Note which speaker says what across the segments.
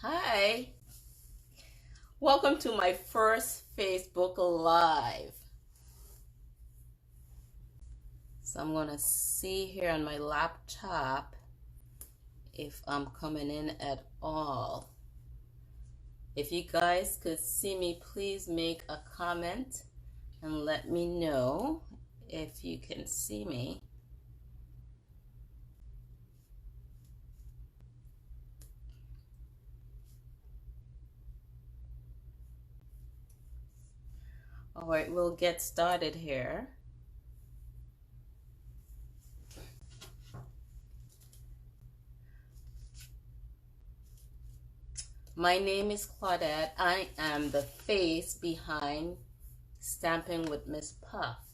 Speaker 1: Hi, welcome to my first Facebook Live. So I'm gonna see here on my laptop if I'm coming in at all. If you guys could see me, please make a comment and let me know if you can see me. All right, we'll get started here. My name is Claudette. I am the face behind Stamping with Miss Puff.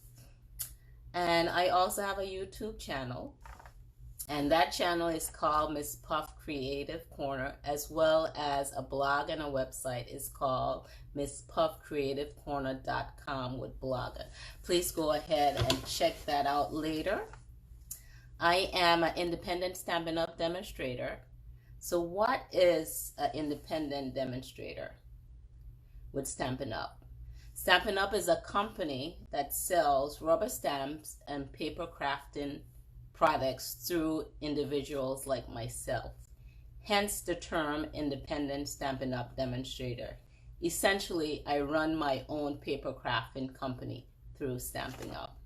Speaker 1: And I also have a YouTube channel. And that channel is called Miss Puff Creative Corner, as well as a blog and a website is called MissPuffCreativeCorner.com with Blogger. Please go ahead and check that out later. I am an independent Stampin' Up demonstrator. So what is an independent demonstrator with Stampin' Up? Stampin' Up is a company that sells rubber stamps and paper crafting products through individuals like myself. Hence the term independent Stampin' Up demonstrator. Essentially, I run my own paper crafting company through Stampin' Up.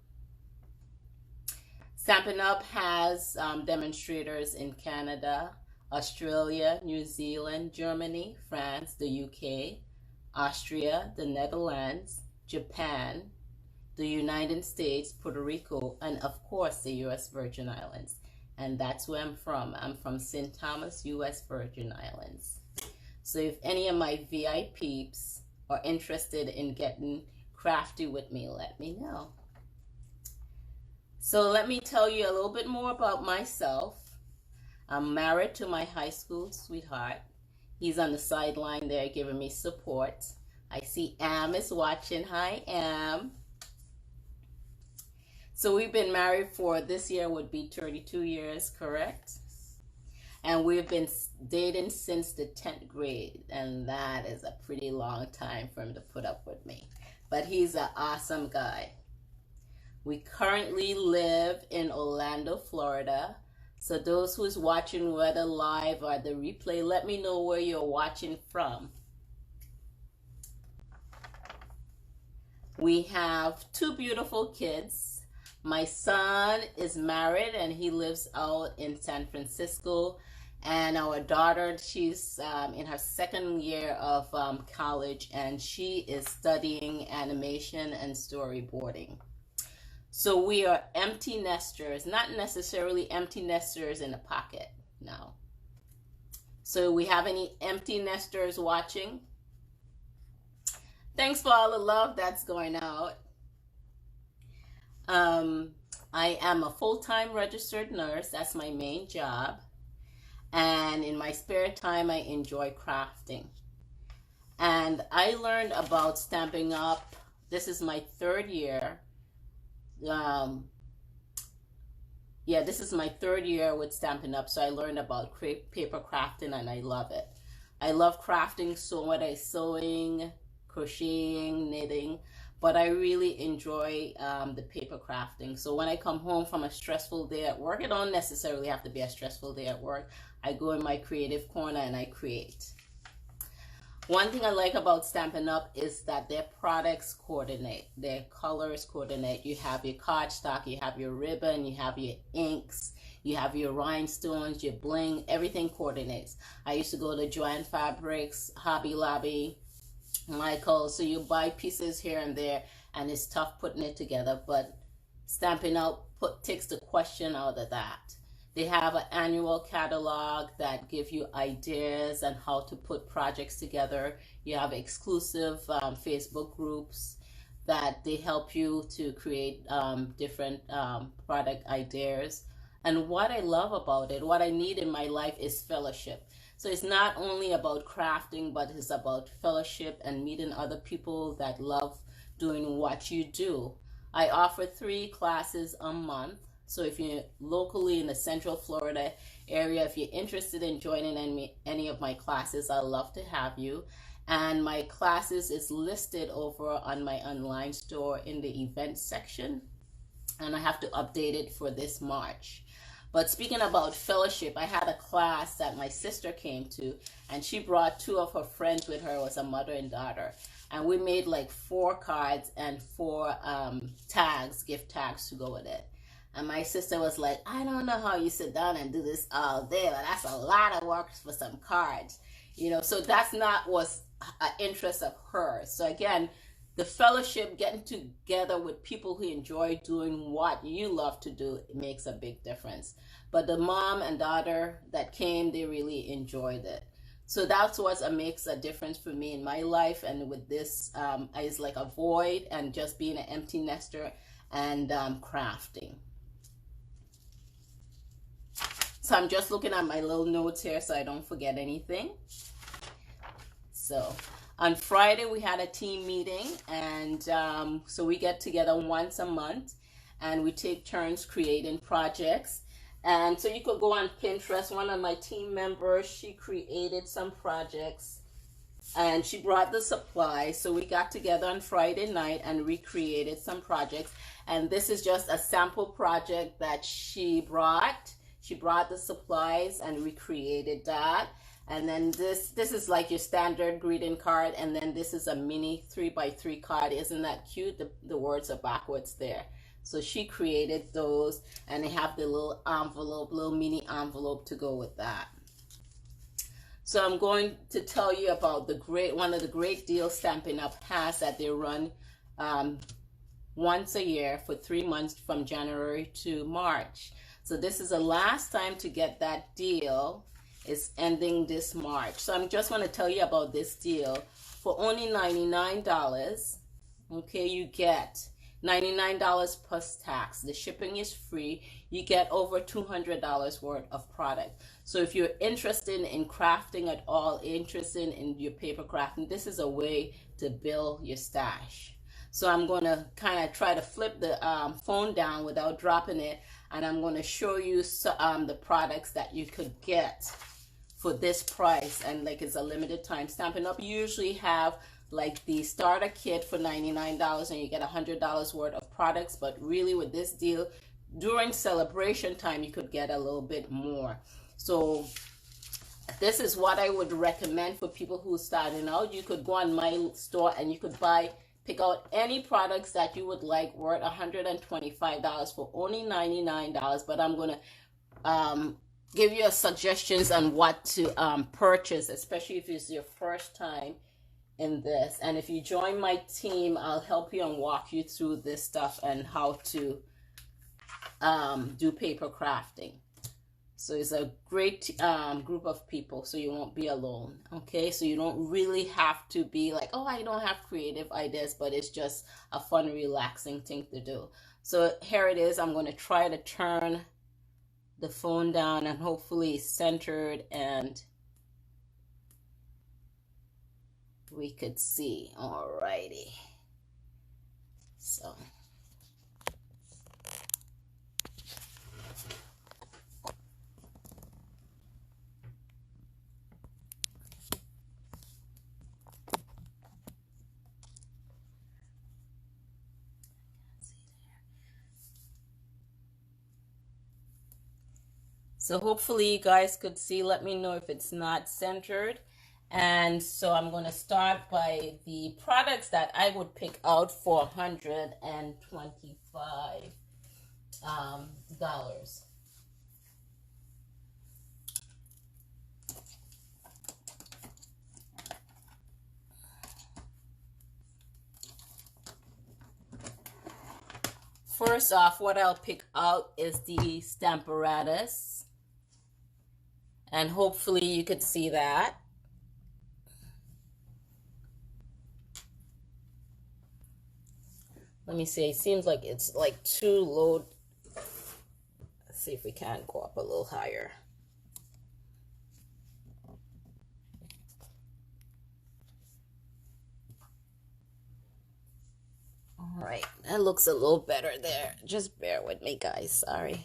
Speaker 1: Stampin' Up has demonstrators in Canada, Australia, New Zealand, Germany, France, the UK, Austria, the Netherlands, Japan, the United States, Puerto Rico, and of course the U.S. Virgin Islands. And that's where I'm from. I'm from St. Thomas, U.S. Virgin Islands. So if any of my VIPs are interested in getting crafty with me, let me know. So let me tell you a little bit more about myself. I'm married to my high school sweetheart. He's on the sideline there giving me support. I see Am is watching. Hi, Am. So we've been married for, this year would be 32 years, correct? And we've been dating since the 10th grade. And that is a pretty long time for him to put up with me. But he's an awesome guy. We currently live in Orlando, Florida. So those who's watching whether live or the replay, let me know where you're watching from. We have two beautiful kids. My son is married and he lives out in San Francisco. And our daughter, she's in her second year of college and she is studying animation and storyboarding. So we are empty nesters, not necessarily empty nesters in a pocket, no. So we have any empty nesters watching? Thanks for all the love that's going out. I am a full-time registered nurse. That's my main job. And in my spare time, I enjoy crafting. And I learned about Stampin' Up. This is my third year. This is my third year with Stampin' Up, so I learned about paper crafting and I love it. I love crafting, sewing, crocheting, knitting, but I really enjoy the paper crafting. So when I come home from a stressful day at work, it don't necessarily have to be a stressful day at work, I go in my creative corner and I create. One thing I like about Stampin' Up is that their products coordinate, their colors coordinate. You have your cardstock, you have your ribbon, you have your inks, you have your rhinestones, your bling, everything coordinates. I used to go to Joann Fabrics, Hobby Lobby, Michael, so you buy pieces here and there and it's tough putting it together, but Stampin' Up takes the question out of that. They have an annual catalog that give you ideas on how to put projects together. You have exclusive Facebook groups that they help you to create different product ideas. And what I love about it, what I need in my life is fellowship. So it's not only about crafting, but it's about fellowship and meeting other people that love doing what you do. I offer 3 classes a month. So if you're locally in the Central Florida area, if you're interested in joining any of my classes, I'd love to have you. And my classes is listed over on my online store in the events section. And I have to update it for this March. But speaking about fellowship, I had a class that my sister came to, and she brought 2 of her friends with her. It was a mother and daughter. And we made like 4 cards and 4 tags, gift tags to go with it. And my sister was like, I don't know how you sit down and do this all day, but that's a lot of work for some cards. You know, so that's not what's an interest of hers. So again, the fellowship, getting together with people who enjoy doing what you love to do, it makes a big difference. But the mom and daughter that came, they really enjoyed it. So that's what makes a difference for me in my life. And with this, is like a void and just being an empty nester and crafting. So I'm just looking at my little notes here so I don't forget anything. So on Friday, we had a team meeting, and so we get together once a month, and we take turns creating projects. And so you could go on Pinterest. One of my team members, she created some projects, and she brought the supplies. So we got together on Friday night and recreated some projects. And this is just a sample project that she brought. She brought the supplies and recreated that. And then this is like your standard greeting card. And then this is a mini 3x3 card. Isn't that cute? The words are backwards there. So she created those, and they have the little envelope, little mini envelope to go with that. So I'm going to tell you about one of the great deals Stampin' Up has that they run once a year for 3 months from January to March. So this is the last time to get that deal. It's ending this March. So I'm just want to tell you about this deal. For only $99, okay, you get $99 plus tax. The shipping is free. You get over $200 worth of product. So if you're interested in crafting at all, interested in your paper crafting, this is a way to build your stash. So I'm going to kind of try to flip the phone down without dropping it, and I'm going to show you the products that you could get for this price. And like, it's a limited time. Stampin' Up usually have like the starter kit for $99, and you get $100 worth of products. But really with this deal, during celebration time, you could get a little bit more. So this is what I would recommend for people who are starting out. You could go on my store and you could pick out any products that you would like worth $125 for only $99. But I'm going to give you suggestions on what to purchase, especially if it's your first time in this. And if you join my team, I'll help you and walk you through this stuff and how to do paper crafting. So it's a great group of people, so you won't be alone. Okay, so you don't really have to be like, oh, I don't have creative ideas, but it's just a fun, relaxing thing to do. So here it is. I'm going to try to turn the phone down and hopefully it's centered and we could see. Alrighty. So hopefully you guys could see. Let me know if it's not centered. And so I'm going to start by the products that I would pick out for $125. First off, what I'll pick out is the Stamparatus. And hopefully you could see that. Let me see. It seems like it's like too low. Let's see if we can go up a little higher. All right. That looks a little better there. Just bear with me, guys. Sorry.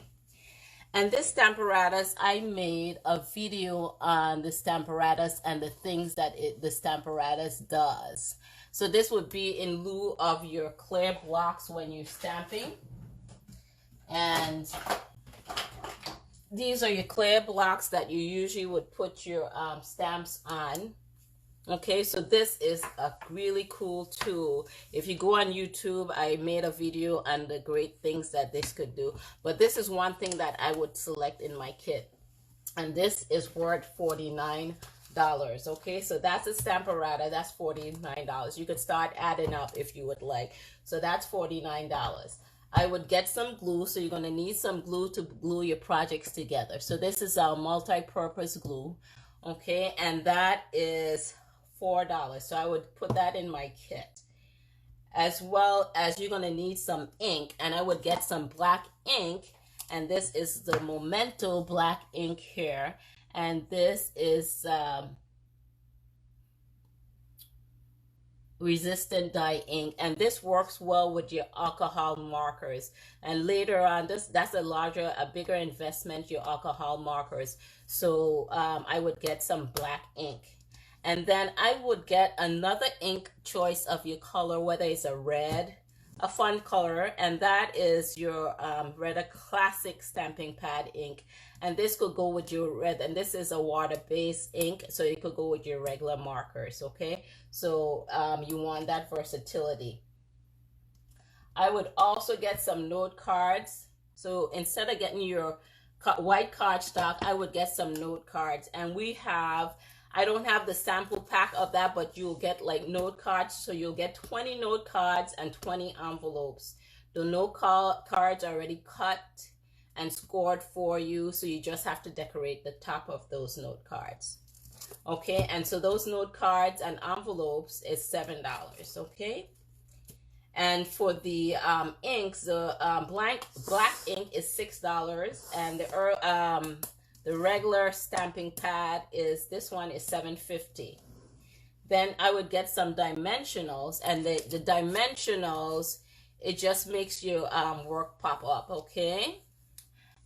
Speaker 1: And this Stamparatus, I made a video on the Stamparatus and the things that the Stamparatus does. So this would be in lieu of your clear blocks when you're stamping. And these are your clear blocks that you usually would put your stamps on. Okay, so this is a really cool tool. If you go on YouTube, I made a video on the great things that this could do. But this is one thing that I would select in my kit. And this is worth $49. Okay, so that's a Stamparata. That's $49. You could start adding up if you would like. So that's $49. I would get some glue. So you're going to need some glue to glue your projects together. So this is our multi-purpose glue. Okay, and that is $4. So I would put that in my kit. As well as you're going to need some ink, and I would get some black ink, and this is the Memento black ink here, and this is resistant dye ink, and this works well with your alcohol markers. And later on, that's a bigger investment, your alcohol markers. So I would get some black ink. And then I would get another ink choice of your color, whether it's a red, a fun color, and that is your Red Classic stamping pad ink. And this could go with your red, and this is a water-based ink, so it could go with your regular markers, okay? So you want that versatility. I would also get some note cards. So instead of getting your white cardstock, I would get some note cards. And I don't have the sample pack of that, but you'll get like note cards. So you'll get 20 note cards and 20 envelopes. The note cards are already cut and scored for you. So you just have to decorate the top of those note cards. Okay, and so those note cards and envelopes is $7, okay? And for the inks, the black ink is $6, and the regular stamping pad this one is $7.50. Then I would get some dimensionals, and the dimensionals, it just makes your work pop up, okay?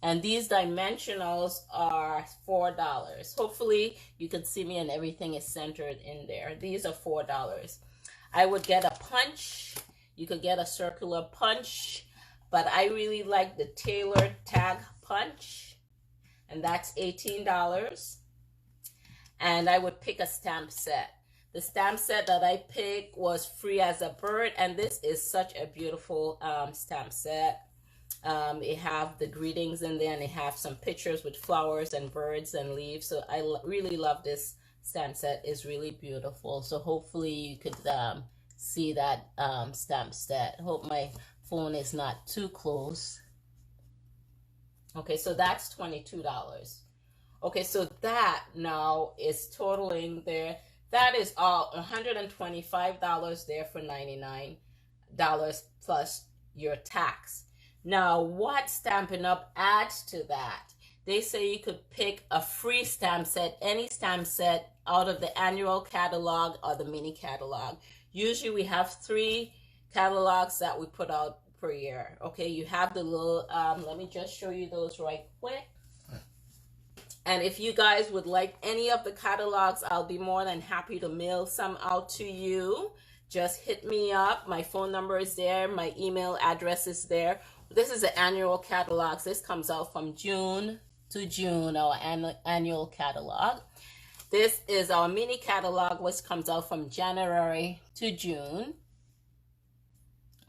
Speaker 1: And these dimensionals are $4. Hopefully you can see me and everything is centered in there. These are $4. I would get a punch. You could get a circular punch, but I really like the tailored tag punch, and that's $18. And I would pick a stamp set. The stamp set that I picked was Free as a Bird, and this is such a beautiful stamp set. It have the greetings in there, and it have some pictures with flowers and birds and leaves. So I really love this stamp set. It's really beautiful. So hopefully you could see that stamp set. Hope my phone is not too close. Okay, so that's $22. Okay, so that now is totaling there. That is all $125 there for $99 plus your tax. Now, what Stampin' Up adds to that? They say you could pick a free stamp set, any stamp set out of the annual catalog or the mini catalog. Usually we have 3 catalogs that we put out per year. Okay, you have the little, let me just show you those right quick. And if you guys would like any of the catalogs, I'll be more than happy to mail some out to you. Just hit me up. My phone number is there. My email address is there. This is the annual catalogs. This comes out from June to June, our annual catalog. This is our mini catalog, which comes out from January to June.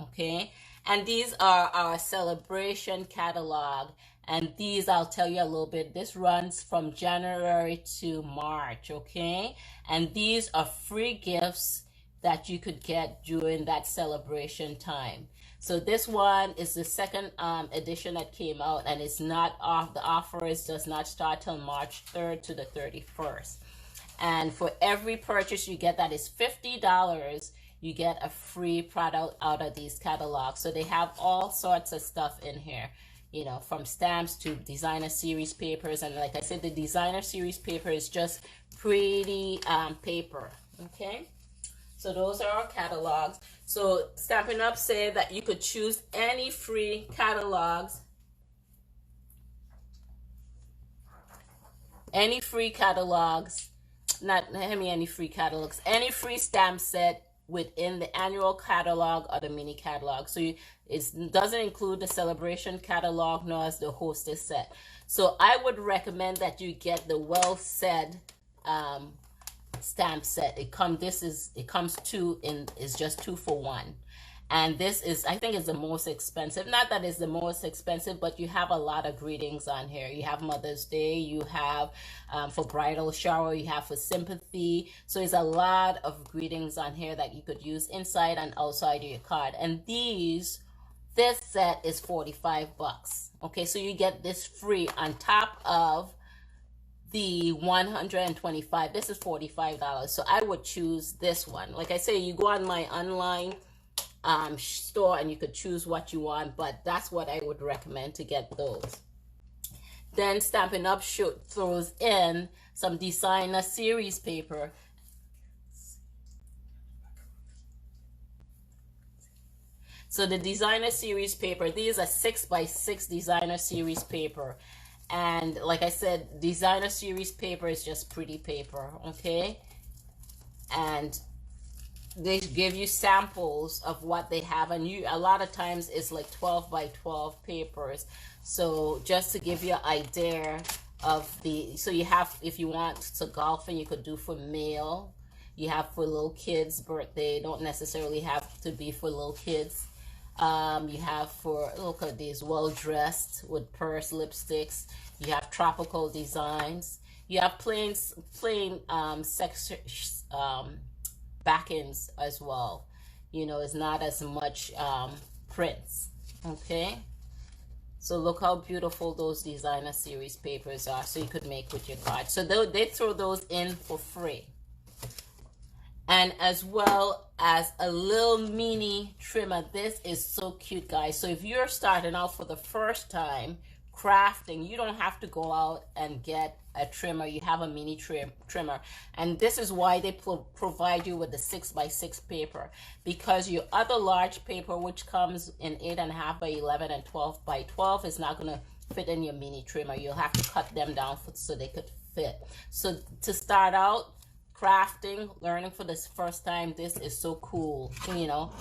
Speaker 1: Okay, and these are our Sale-a-bration catalog. And these, I'll tell you a little bit, this runs from January to March, okay? And these are free gifts that you could get during that celebration time. So this one is the second edition that came out, and it's not off. The offer does not start till March 3rd to the 31st. And for every purchase you get that is $50, you get a free product out of these catalogs. So they have all sorts of stuff in here, you know, from stamps to designer series papers. And like I said, the designer series paper is just pretty paper, okay? So those are our catalogs. So Stampin' Up! Said that you could choose any free catalogs. Any free catalogs. Not any free catalogs. Any free stamp set within the annual catalog or the mini catalog. So it doesn't include the Sale-a-bration catalog nor as the hostess set. So I would recommend that you get the Well Said stamp set. It comes two in, is just 2 for 1. And this is, I think, is the most expensive. Not that it's the most expensive, but you have a lot of greetings on here. You have Mother's Day, you have for bridal shower, you have for sympathy. So there's a lot of greetings on here that you could use inside and outside of your card. And this set is 45 bucks. Okay, so you get this free on top of the 125. This is $45. So I would choose this one. Like I say, you go on my online store and you could choose what you want, but that's what I would recommend to get those. Then Stampin' Up! Throws in some designer series paper. So the designer series paper, these are 6x6 designer series paper. And like I said, designer series paper is just pretty paper, okay? And they give you samples of what they have, and a lot of times it's like 12 by 12 papers. So just to give you an idea of so you have, if you want to golf, and you could do for male, you have for little kids' birthday, don't necessarily have to be for little kids. You have for, look at these, well dressed with purse lipsticks. You have tropical designs. You have plain back-ends as well. You know, it's not as much prints. Okay, so look how beautiful those designer series papers are, so you could make with your card. So they throw those in for free. And as well as a little mini trimmer. This is so cute, guys. So if you're starting out for the first time crafting, you don't have to go out and get a trimmer. You have a mini trimmer, and this is why they provide you with the 6x6 paper, because your other large paper, which comes in 8.5 by 11 and 12 by 12, is not going to fit in your mini trimmer. You'll have to cut them down so they could fit. So to start out crafting, learning for this first time, this is so cool, you know.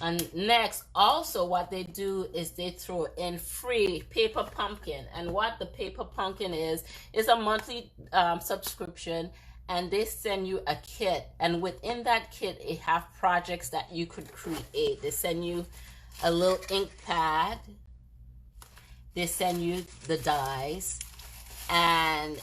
Speaker 1: And next, also what they do is they throw in free paper pumpkin. And what the paper pumpkin is a monthly subscription, and they send you a kit, and within that kit it have projects that you could create. They send you a little ink pad, they send you the dies, and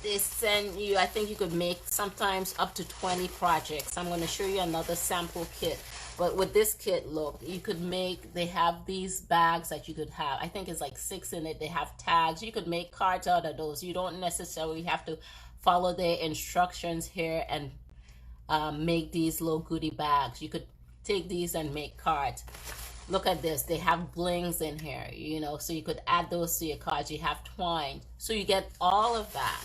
Speaker 1: they send you, I think you could make sometimes up to 20 projects. I'm going to show you another sample kit. But with this kit, look, you could make, they have these bags that you could have. I think it's like 6 in it. They have tags. You could make cards out of those. You don't necessarily have to follow their instructions here and make these little goodie bags. You could take these and make cards. Look at this. They have blings in here, you know, so you could add those to your cards. You have twine. So you get all of that.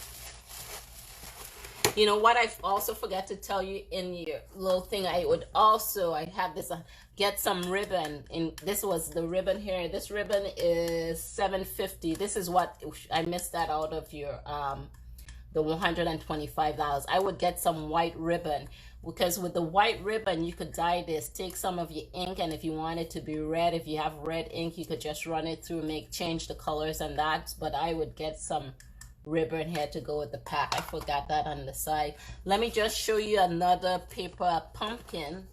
Speaker 1: You know what I also forgot to tell you in your little thing, I had this, get some ribbon. This was the ribbon here. This ribbon is $7.50. This is what, I missed that out of your, the $125. I would get some white ribbon, because with the white ribbon, you could dye this. Take some of your ink, and if you want it to be red, if you have red ink, you could just run it through, change the colors and that. But I would get some ribbon here to go with the pack. I forgot that on the side. Let me just show you another paper pumpkin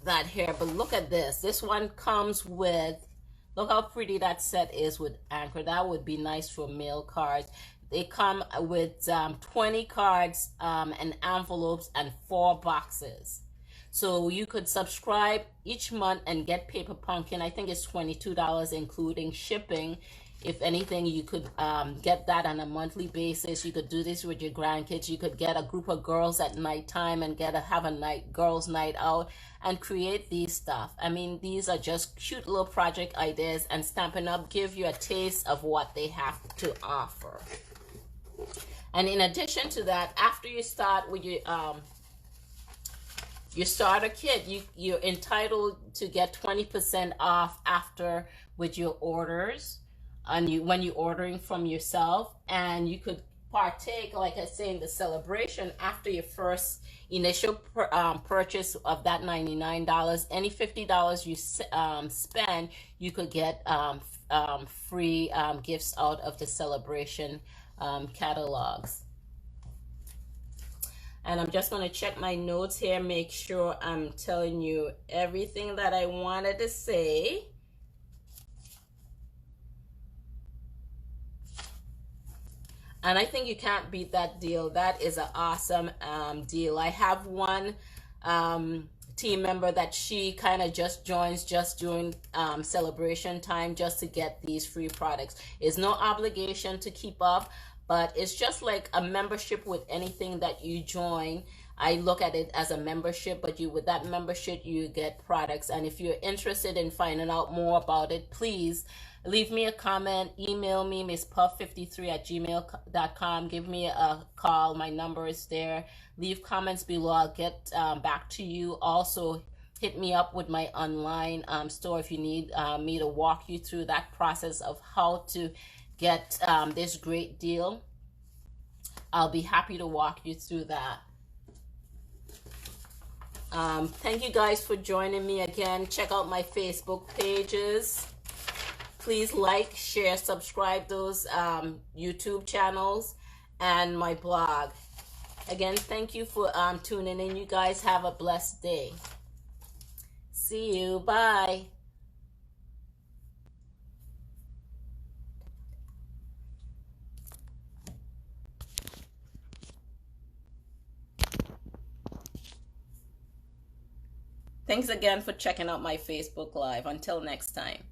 Speaker 1: that here. But look at this. This one comes with, look how pretty that set is with anchor. That would be nice for mail cards. They come with 20 cards and envelopes and 4 boxes. So you could subscribe each month and get paper pumpkin. I think it's $22 including shipping. If anything, you could get that on a monthly basis. You could do this with your grandkids. You could get a group of girls at nighttime and have a girls' night out and create these stuff. I mean, these are just cute little project ideas, and Stampin' Up! Give you a taste of what they have to offer. And in addition to that, after you start with your starter kit, you're entitled to get 20% off after with your orders, and when you're ordering from yourself. And you could partake, like I say, in the celebration after your first initial purchase of that $99. Any $50 you spend, you could get free gifts out of the celebration catalogs. And I'm just going to check my notes here, make sure I'm telling you everything that I wanted to say. And I think you can't beat that deal. That is an awesome deal. I have one team member that she kind of just joins just during celebration time just to get these free products. It's no obligation to keep up, but it's just like a membership with anything that you join. I look at it as a membership, but with that membership you get products. And if you're interested in finding out more about it, please leave me a comment, email me, misspuff53@gmail.com, give me a call, my number is there. Leave comments below, I'll get back to you. Also, hit me up with my online store if you need me to walk you through that process of how to get this great deal. I'll be happy to walk you through that. Thank you guys for joining me again. Check out my Facebook pages. Please like, share, subscribe those YouTube channels and my blog. Again, thank you for tuning in. You guys have a blessed day. See you. Bye. Thanks again for checking out my Facebook Live. Until next time.